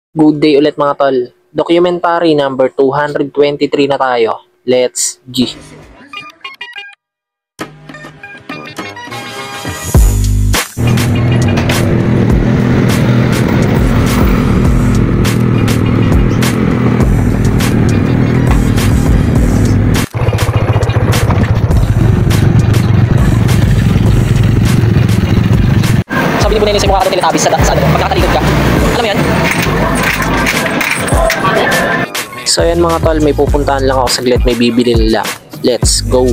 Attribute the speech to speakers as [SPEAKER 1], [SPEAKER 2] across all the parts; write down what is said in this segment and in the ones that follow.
[SPEAKER 1] Good day ulit mga tol. Documentary number 223 na tayo. Let's G. Sabi ni Bunene sa mukha ka Teletubbies sa pagkakalikod ka. Alam mo yan? So yan mga tol, may pupuntahan lang ako saglit, may bibili lang. Let's go!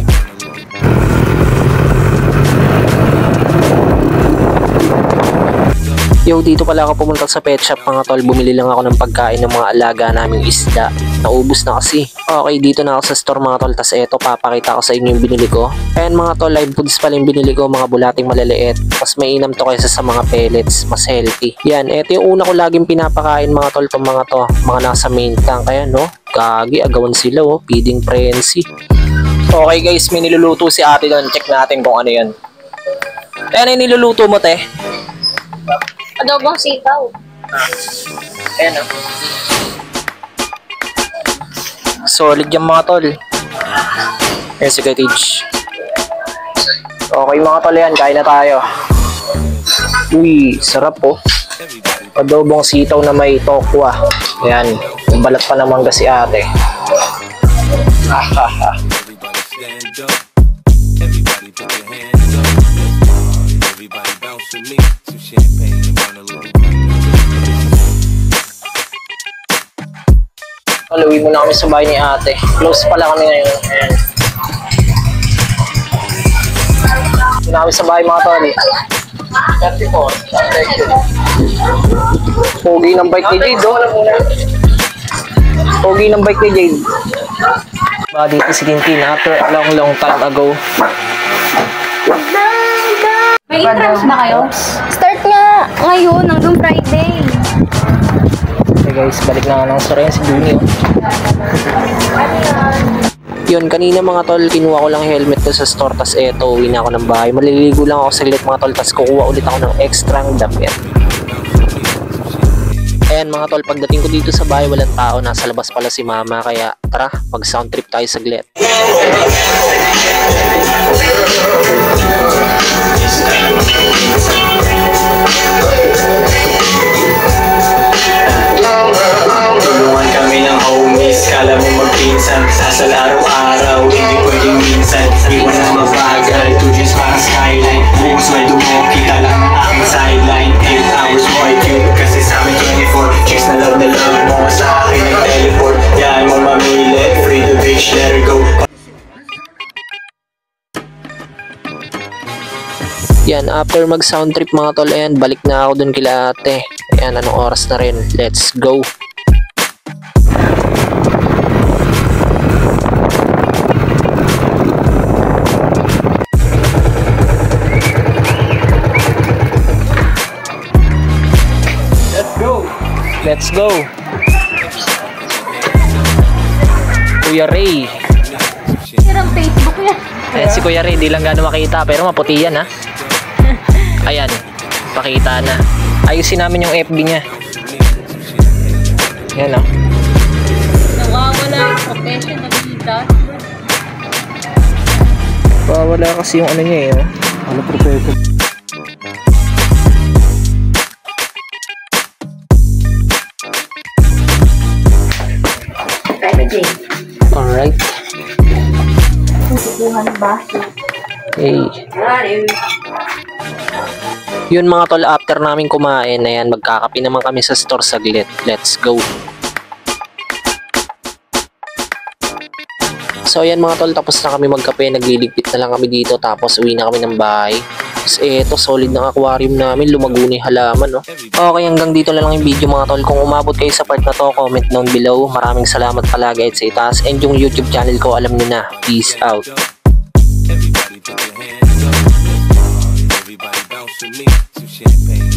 [SPEAKER 1] Yo, dito pala ako pumunta sa pet shop mga tol, bumili lang ako ng pagkain ng mga alaga naming isda. Naubos na kasi. Okay, dito na ako sa store mga tol, tas eto papakita ko sa inyo yung binili ko. Ayan mga tol, live foods pala yung binili ko, mga bulating malaliit. Mas mainam to kaysa sa mga pellets, mas healthy. Yan, eto yung una ko laging pinapakain mga tol, tong mga to, mga nasa main tank. Ayan no, gagi, agawan sila oh, feeding frenzy. Okay guys, may niluluto si ate doon, check natin kung ano yan. Ayan yung niluluto mo te.
[SPEAKER 2] Adobong sitaw.
[SPEAKER 1] Ayan o. Solid yung mga tol. Ayan si Cottage. Okay mga tol yan, kain na tayo. Uy, sarap po. Adobong sitaw na may tokwa. Ayan, yung balat pa ng mangga si ate. Hahaha. Everybody put your hands up. Everybody bounce with me. Some champagne and run a little. Paluwi muna kami sa bahay ni ate. Close pala kami ngayon. Ayan. Hindi na kami sa bahay mga tol. 34. Pogi ng bike ni Jade. Pogi ng bike ni Jade. Dito si Tintin after a long time ago.
[SPEAKER 2] May entrance ba kayo? Start nga ngayon hanggang Friday.
[SPEAKER 1] Okay guys, balik na nga ng store si Juni. Yun, kanina mga tol, kinuha ko lang helmet ko sa store, tas eto, uwi na ako ng bahay. Maliligo lang ako saglit mga tol, tas kukuha ulit ako ng extrang damit. Ayan mga tol, pagdating ko dito sa bahay, walang tao, nasa labas pala si mama, kaya tara, mag sound trip tayo saglit.
[SPEAKER 3] Tulungan kami ng homies, kala mo magpinsan. Sasal araw-araw, hindi pwedeng minsan. Iwan na mabagal, 2 G's parang skyline. Buong sweldo mo, kita lang ang aking sideline. 8 hours mo ay cute, kasi sa amin 24. Chicks na love mo, sa akin ang teleport. Yan mo mamili, free the beach, let her go.
[SPEAKER 1] Yan, after mag sound trip mga tol, ayan, balik na ako dun kila ate. Ayan, anong oras na rin? Let's go! Let's go! Kuya Ray.
[SPEAKER 2] Sirang Facebook yan.
[SPEAKER 1] Ayan si Kuya Ray, di lang gano'ng makita pero maputi yan ha. Ayan, pakita na. Ayusin namin yung FB niya. Ayan o.
[SPEAKER 2] Nawawala yung profession na kita.
[SPEAKER 1] Wala kasi yung ano niya eh. Ano profession? Alright.
[SPEAKER 2] Susubuhan ba?
[SPEAKER 1] Okay. Yun mga tol, after namin kumain, ayan, magkakape naman kami sa store saglit. Let's go. So ayan mga tol, tapos na kami magkape, nagliligpit na lang kami dito, tapos uwi na kami ng bahay. Tapos eto, solid ng aquarium namin, lumago na yung halaman, no? Okay, hanggang dito na lang yung video mga tol. Kung umabot kayo sa part na to, comment down below. Maraming salamat palagi at sa itaas. And yung YouTube channel ko, alam niyo na. Peace out. Everybody put your hands up. Everybody bounce with me. Some champagne.